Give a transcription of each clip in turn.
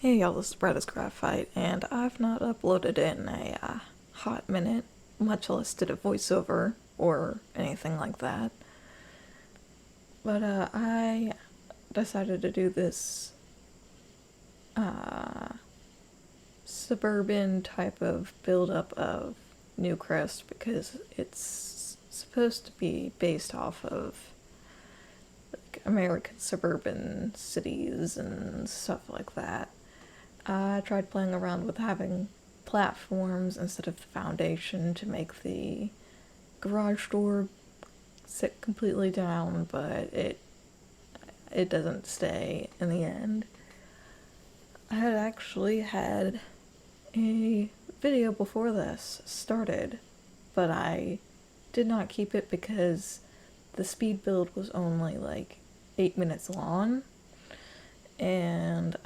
Hey y'all, this is Bretta's Graphite, and I've not uploaded in a hot minute, much less did a voiceover or anything like that. But I decided to do this suburban type of build-up of Newcrest because it's supposed to be based off of like American suburban cities and stuff like that. I tried playing around with having platforms instead of the foundation to make the garage door sit completely down, but it doesn't stay in the end. I had actually had a video before this started, but I did not keep it because the speed build was only like 8 minutes long, and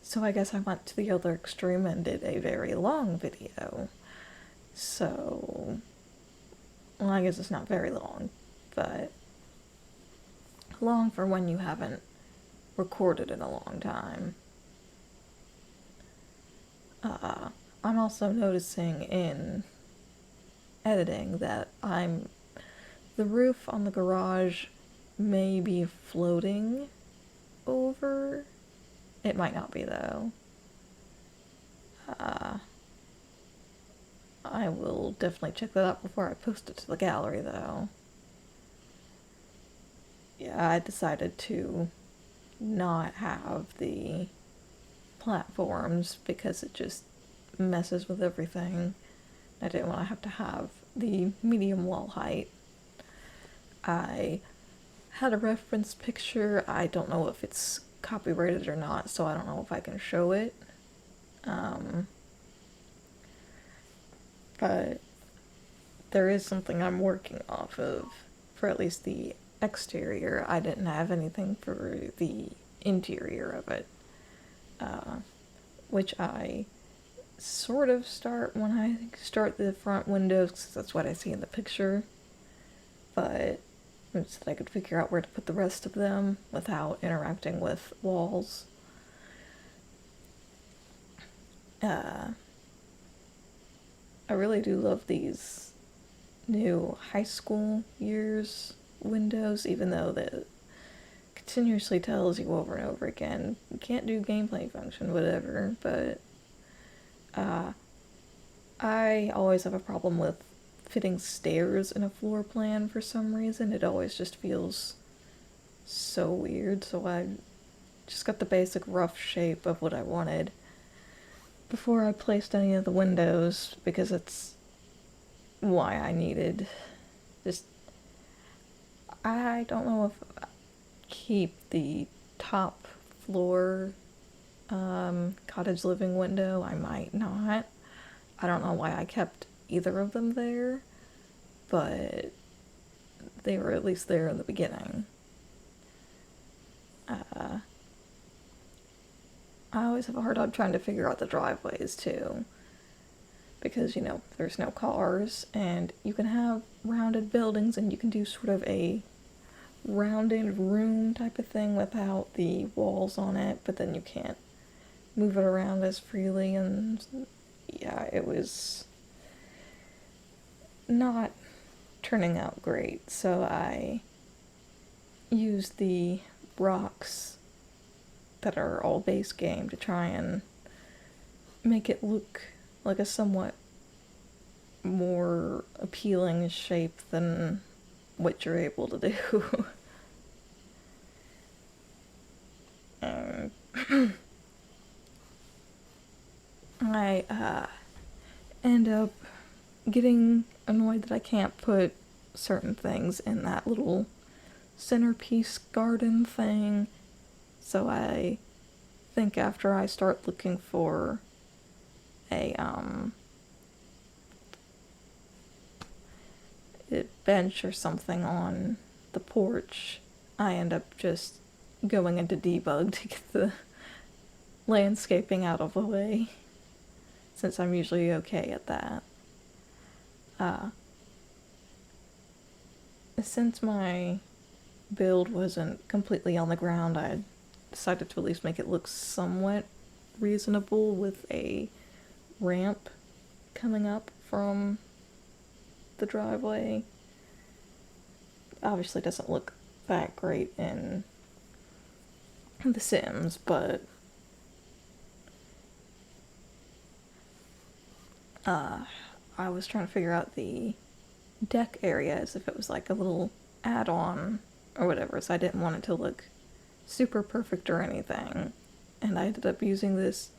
so I guess I went to the other extreme and did a very long video. So, well, I guess it's not very long, but long for when you haven't recorded in a long time. I'm also noticing in editing that the roof on the garage may be floating over. It might not be though. I will definitely check that out before I post it to the gallery though. Yeah, I decided to not have the platforms because it just messes with everything. I didn't want to have the medium wall height. I had a reference picture. I don't know if it's copyrighted or not, so I don't know if I can show it. But there is something I'm working off of for at least the exterior. I didn't have anything for the interior of it, which I sort of start when I start the front windows because that's what I see in the picture, but so that I could figure out where to put the rest of them without interacting with walls. I really do love these new high school years windows, even though it continuously tells you over and over again, you can't do gameplay function, whatever, but I always have a problem with fitting stairs in a floor plan for some reason. It always just feels so weird, so I just got the basic rough shape of what I wanted before I placed any of the windows, because it's why I needed just, I don't know if I keep the top floor cottage living window. I might not. I don't know why I kept either of them there, but they were at least there in the beginning. I always have a hard time trying to figure out the driveways too, because, you know, there's no cars, and you can have rounded buildings and you can do sort of a rounded room type of thing without the walls on it, but then you can't move it around as freely, and yeah, it was not turning out great, so I used the rocks that are all base game to try and make it look like a somewhat more appealing shape than what you're able to do. I end up getting annoyed that I can't put certain things in that little centerpiece garden thing, so I think after I start looking for a bench or something on the porch, I end up just going into debug to get the landscaping out of the way, since I'm usually okay at that. Since my build wasn't completely on the ground, I decided to at least make it look somewhat reasonable with a ramp coming up from the driveway. Obviously doesn't look that great in The Sims, but I was trying to figure out the deck area as if it was like a little add-on or whatever, so I didn't want it to look super perfect or anything. And I ended up using this,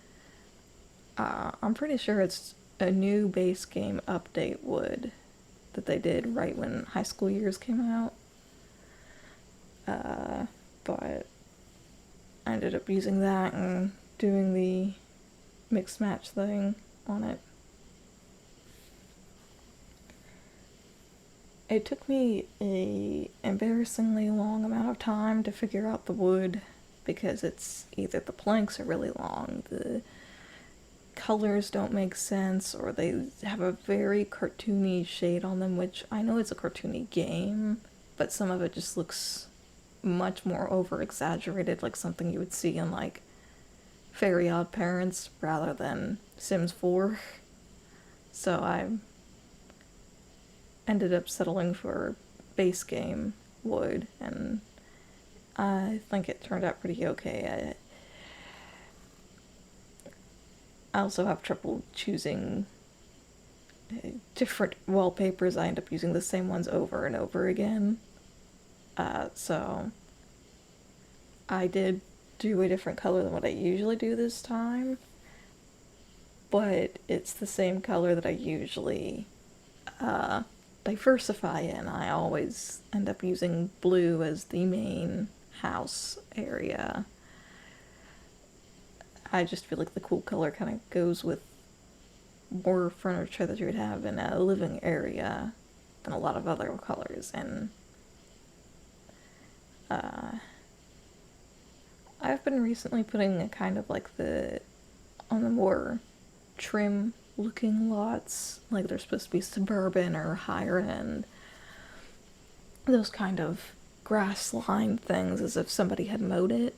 I'm pretty sure it's a new base game update wood that they did right when high school years came out. But I ended up using that and doing the mix match thing on it. It took me a embarrassingly long amount of time to figure out the wood because it's either the planks are really long, the colors don't make sense, or they have a very cartoony shade on them, which I know it's a cartoony game, but some of it just looks much more over exaggerated, like something you would see in like Fairy Odd Parents rather than Sims 4. So I ended up settling for base game wood, and I think it turned out pretty okay. I also have trouble choosing different wallpapers. I end up using the same ones over and over again. So I did do a different color than what I usually do this time, but it's the same color that I usually diversify in. I always end up using blue as the main house area. I just feel like the cool color kind of goes with more furniture that you would have in a living area than a lot of other colors. And I've been recently putting a kind of like on the more trim looking lots, like they're supposed to be suburban or higher end, those kind of grass lined things as if somebody had mowed it,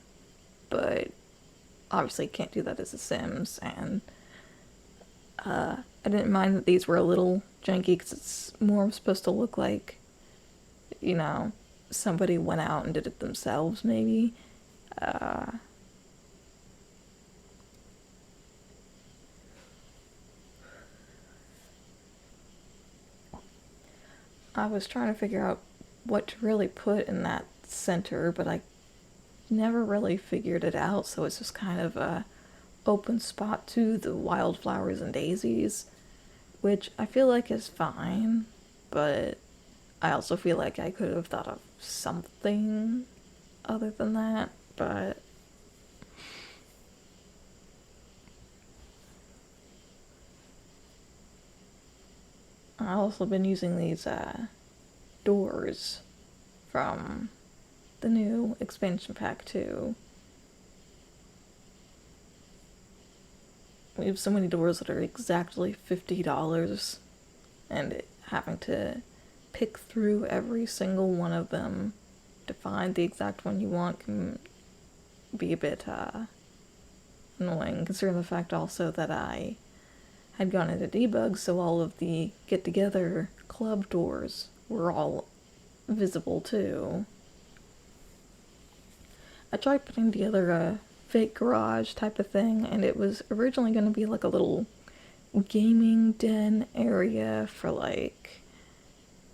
but obviously can't do that as a Sims. And I didn't mind that these were a little janky because it's more supposed to look like, you know, somebody went out and did it themselves, maybe. I was trying to figure out what to really put in that center, but I never really figured it out, so it's just kind of a open spot to the wildflowers and daisies, which I feel like is fine, but I also feel like I could have thought of something other than that, but I've also been using these doors from the new expansion pack too. We have so many doors that are exactly $50, and having to pick through every single one of them to find the exact one you want can be a bit annoying, considering the fact also that I had gone into debug, so all of the get-together club doors were all visible too. I tried putting together a fake garage type of thing, and it was originally going to be like a little gaming den area for like,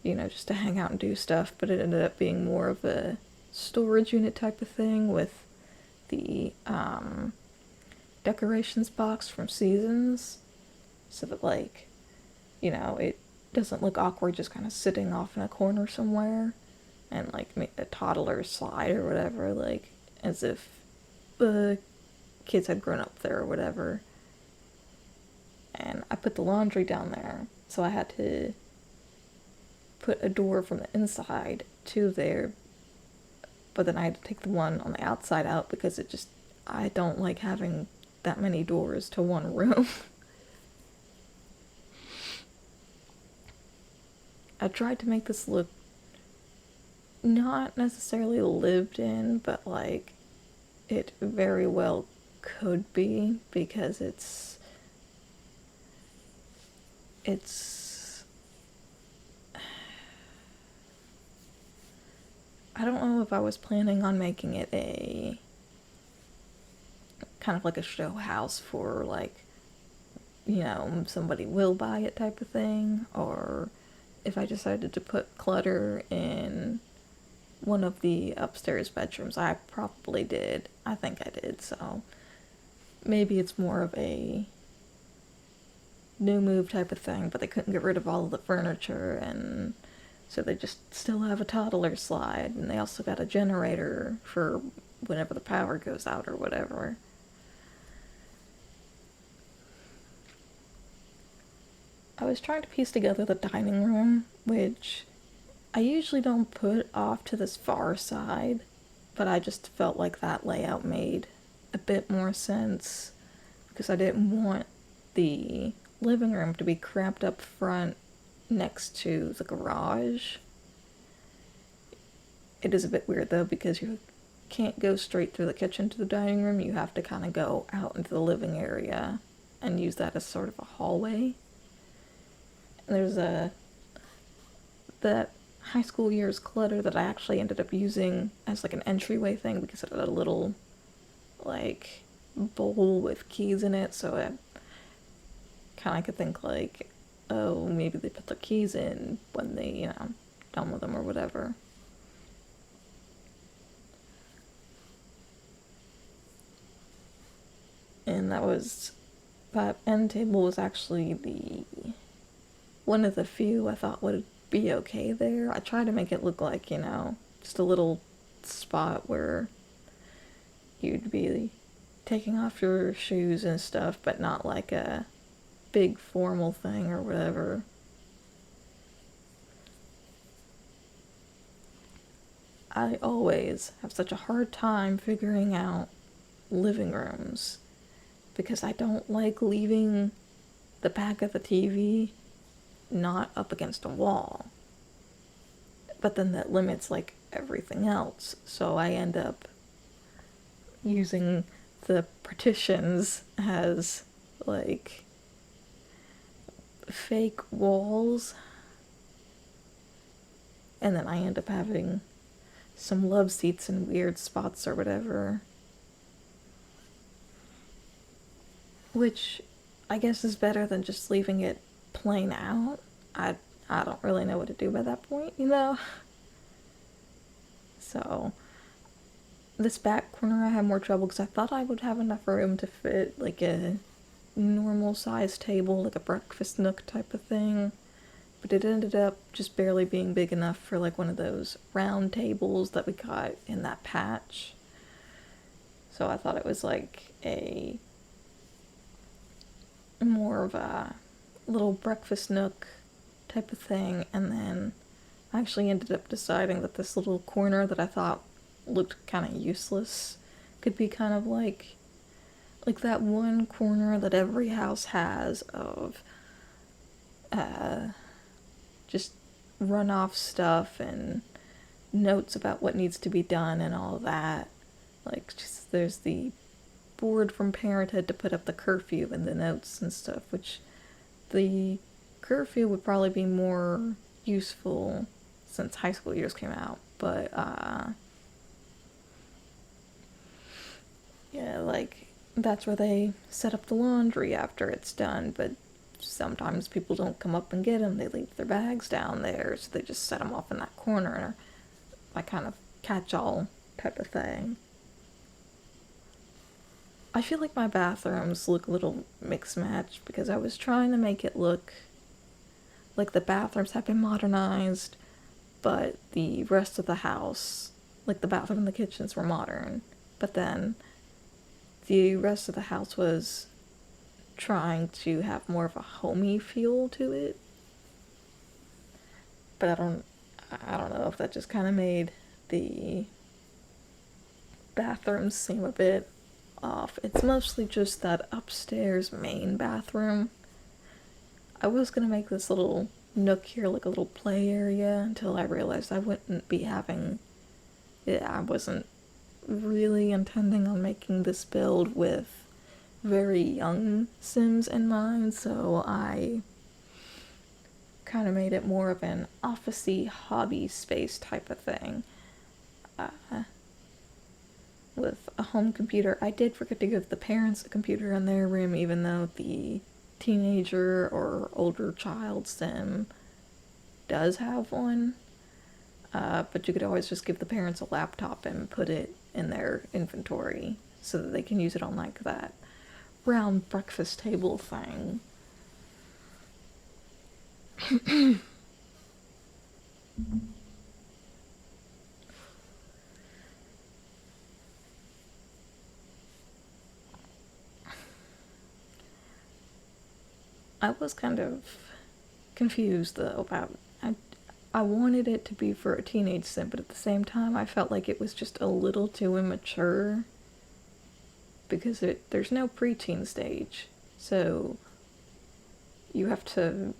you know, just to hang out and do stuff, but it ended up being more of a storage unit type of thing with the decorations box from Seasons, so that, like, you know, it doesn't look awkward just kind of sitting off in a corner somewhere, and like a toddler slide or whatever, like as if the kids had grown up there or whatever. And I put the laundry down there, so I had to put a door from the inside to there, but then I had to take the one on the outside out because I don't like having that many doors to one room. I tried to make this look not necessarily lived in, but like it very well could be, because it's I don't know if I was planning on making it a kind of like a show house for, like, somebody will buy it type of thing, or if I decided to put clutter in one of the upstairs bedrooms. I probably did. I think I did, so maybe it's more of a new move type of thing, but they couldn't get rid of all of the furniture, and so they just still have a toddler slide, and they also got a generator for whenever the power goes out or whatever. I was trying to piece together the dining room, which I usually don't put off to this far side, but I just felt like that layout made a bit more sense, because I didn't want the living room to be cramped up front next to the garage. It is a bit weird though, because you can't go straight through the kitchen to the dining room. You have to kind of go out into the living area and use that as sort of a hallway. And there's that high school years clutter that I actually ended up using as like an entryway thing, because it had a little like bowl with keys in it, so I kind of could think like, oh, maybe they put their keys in when they, done with them or whatever. And that end table was actually one of the few I thought would be okay there. I tried to make it look like, just a little spot where you'd be taking off your shoes and stuff, but not like a big formal thing or whatever. I always have such a hard time figuring out living rooms, because I don't like leaving the back of the TV not up against a wall. But then that limits like everything else, so I end up using the partitions as like fake walls, and then I end up having some love seats in weird spots or whatever, which I guess is better than just leaving it plain out. I don't really know what to do by that point, So this back corner I had more trouble, because I thought I would have enough room to fit like a normal size table, like a breakfast nook type of thing, but it ended up just barely being big enough for like one of those round tables that we got in that patch. So I thought it was like a more of a little breakfast nook type of thing, and then I actually ended up deciding that this little corner that I thought looked kind of useless could be kind of like that one corner that every house has of just runoff stuff and notes about what needs to be done and all of that. Like, just there's the board from Parenthood to put up the curfew and the notes and stuff, which the curfew would probably be more useful since high school years came out, but yeah, like that's where they set up the laundry after it's done, but sometimes people don't come up and get them. They leave their bags down there, so they just set them off in that corner, that kind of catch-all type of thing. I feel like my bathrooms look a little mixed-matched, because I was trying to make it look like the bathrooms have been modernized, but the rest of the house, like the bathroom and the kitchens, were modern. But then the rest of the house was trying to have more of a homey feel to it. But I don't know if that just kind of made the bathrooms seem a bit off. It's mostly just that upstairs main bathroom. I was gonna make this little nook here like a little play area until I realized I wouldn't be having... Yeah, I wasn't really intending on making this build with very young Sims in mind, so I kind of made it more of an officey hobby space type of thing. With a home computer, I did forget to give the parents a computer in their room, even though the teenager or older child Sim does have one. But you could always just give the parents a laptop and put it in their inventory so that they can use it on like that round breakfast table thing. I was kind of confused though about I wanted it to be for a teenage sim, but at the same time I felt like it was just a little too immature because there's no preteen stage. So you have to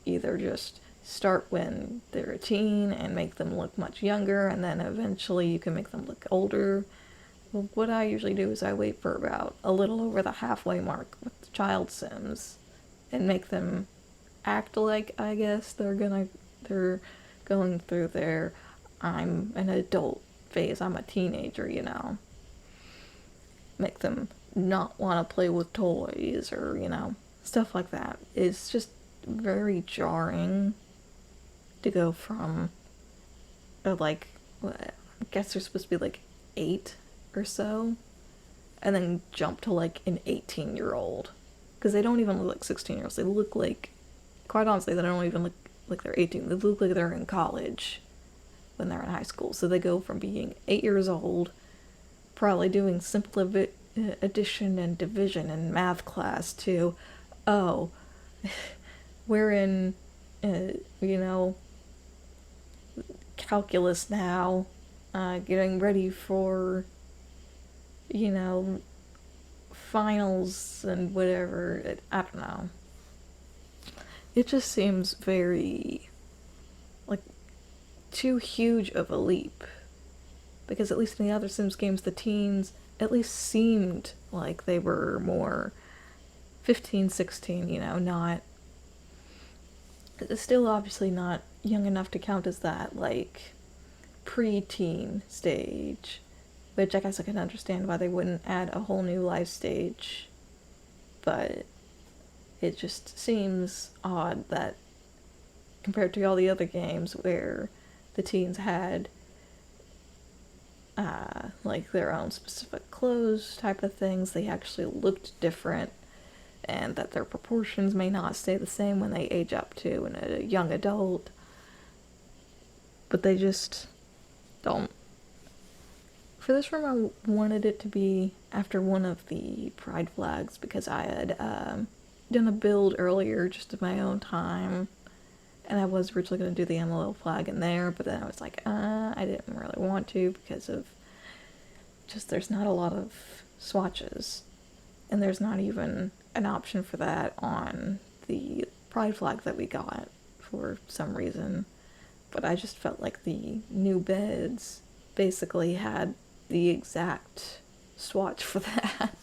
either just start when they're a teen and make them look much younger, and then eventually you can make them look older. Well, what I usually do is I wait for about a little over the halfway mark with the child sims and make them act like, I guess, they're going through their I'm an adult phase, I'm a teenager, you know. Make them not want to play with toys or, you know, stuff like that. It's just very jarring to go from, like, I guess they're supposed to be like 8 or so, and then jump to like an 18-year-old. Because they don't even look like 16-year-olds. They look like, quite honestly, they don't even look like they're 18. They look like they're in college when they're in high school. So they go from being 8 years old, probably doing simple addition and division in math class, to, oh, we're in, you know, calculus now, getting ready for, you know, finals and whatever. I don't know. It just seems very, like, too huge of a leap. Because at least in the other Sims games, the teens at least seemed like they were more 15, 16, you know, not, still obviously not young enough to count as that, like, pre-teen stage. Which I guess I can understand why they wouldn't add a whole new life stage. But it just seems odd that compared to all the other games where the teens had like their own specific clothes type of things, they actually looked different, and that their proportions may not stay the same when they age up to a young adult. But they just don't. For this room, I wanted it to be after one of the pride flags because I had done a build earlier just in my own time, and I was originally going to do the MLL flag in there, but then I was like, I didn't really want to because of just there's not a lot of swatches, and there's not even an option for that on the pride flag that we got for some reason. But I just felt like the new beds basically had the exact swatch for that.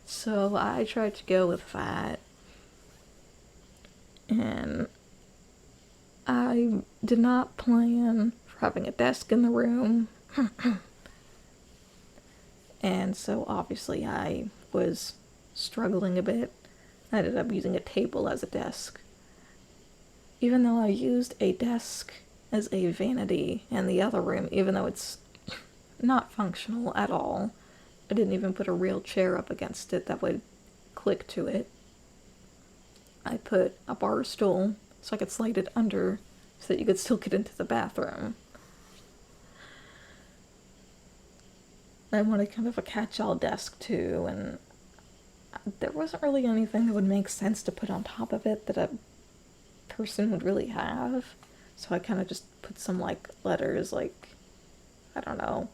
So I tried to go with that. And I did not plan for having a desk in the room. And so obviously I was struggling a bit. I ended up using a table as a desk. Even though I used a desk as a vanity in the other room, even though it's not functional at all. I didn't even put a real chair up against it that would click to it. I put a bar stool so I could slide it under so that you could still get into the bathroom. I wanted kind of a catch-all desk too, and there wasn't really anything that would make sense to put on top of it that a person would really have. So I kind of just put some like letters, like, I don't know,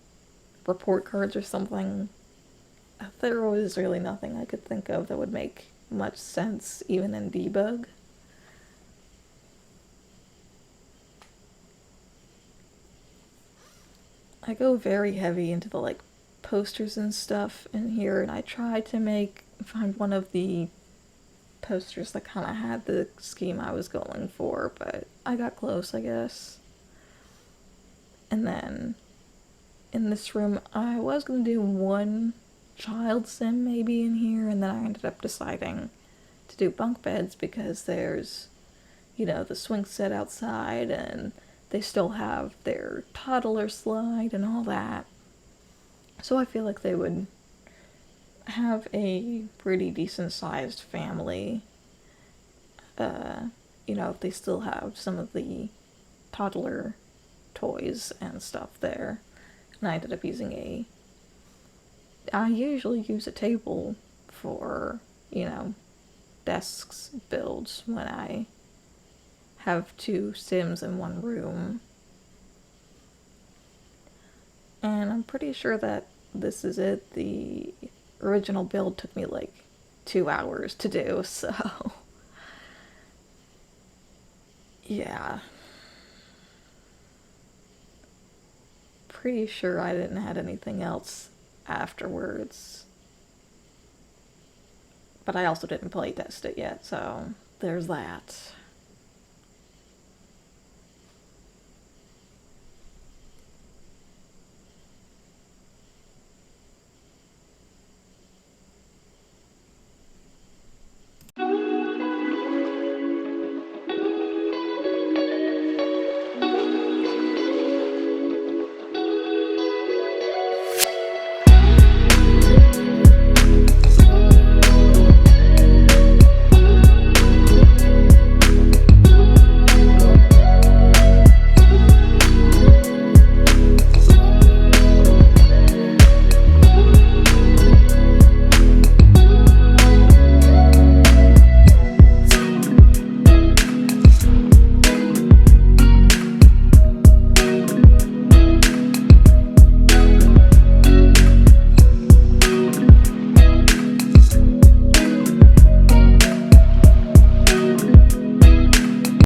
report cards or something. There was really nothing I could think of that would make much sense, even in debug. I go very heavy into the, like, posters and stuff in here, and I tried to find one of the posters that kind of had the scheme I was going for, but I got close, I guess. And then in this room, I was going to do one child sim maybe in here, and then I ended up deciding to do bunk beds because there's, the swing set outside, and they still have their toddler slide and all that. So I feel like they would have a pretty decent sized family, if they still have some of the toddler toys and stuff there. And I ended up I usually use a table for, desks builds when I have 2 Sims in one room. And I'm pretty sure that this is it. The original build took me like 2 hours to do, so yeah. Pretty sure I didn't add anything else afterwards. But I also didn't play test it yet, so there's that.